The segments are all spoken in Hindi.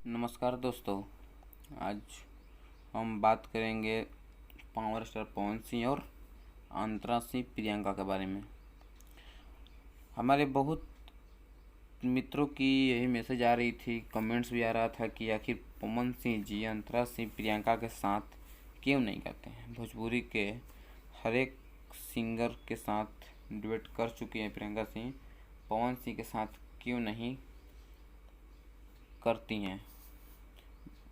नमस्कार दोस्तों। आज हम बात करेंगे पावर स्टार पवन सिंह और अंतरा सिंह प्रियंका के बारे में। हमारे बहुत मित्रों की यही मैसेज आ रही थी, कमेंट्स भी आ रहा था कि आखिर पवन सिंह जी अंतरा सिंह प्रियंका के साथ क्यों नहीं गाते हैं। भोजपुरी के हर एक सिंगर के साथ डुएट कर चुकी हैं प्रियंका सिंह, पवन सिंह के साथ क्यों नहीं करती हैं।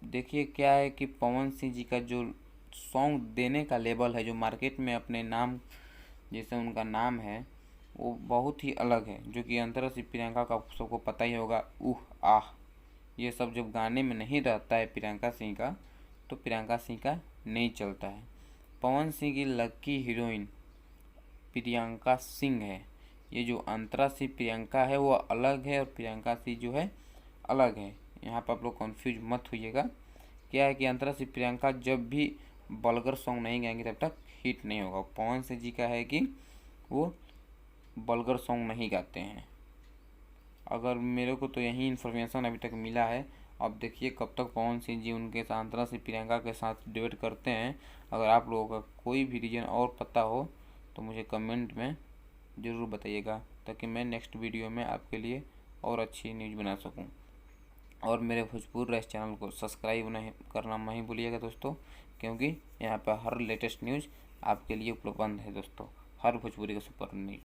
देखिए क्या है कि पवन सिंह जी का जो सॉन्ग देने का लेवल है, जो मार्केट में अपने नाम जैसे उनका नाम है, वो बहुत ही अलग है। जो कि अंतरा सिंह प्रियंका का सबको पता ही होगा, आह, ये सब जब गाने में नहीं रहता है प्रियंका सिंह का, तो प्रियंका सिंह का नहीं चलता है। पवन सिंह की लकी हीरोइन प्रियंका सिंह है। ये जो अंतरा सिंह प्रियंका है वो अलग है और प्रियंका सिंह जो है अलग है। यहाँ पर आप लोग कंफ्यूज मत होइएगा। क्या है कि अंतरा सिंह प्रियंका जब भी बलगर सॉन्ग नहीं गाएंगे तब तक हिट नहीं होगा। पवन सिंह जी का है कि वो बलगर सॉन्ग नहीं गाते हैं। अगर मेरे को तो यही इन्फॉर्मेशन अभी तक मिला है। अब देखिए कब तक पवन सिंह जी उनके साथ अंतरा सिंह प्रियंका के साथ डुएट करते हैं। अगर आप लोगों का कोई भी रीजन और पता हो तो मुझे कमेंट में ज़रूर बताइएगा, ताकि मैं नेक्स्ट वीडियो में आपके लिए और अच्छी न्यूज़ बना सकूं। और मेरे भोजपुर रैस चैनल को सब्सक्राइब नहीं करना नहीं भूलिएगा दोस्तों, क्योंकि यहाँ पर हर लेटेस्ट न्यूज़ आपके लिए उपलब्ध है दोस्तों। हर भोजपुरी का सुपर न्यूज़।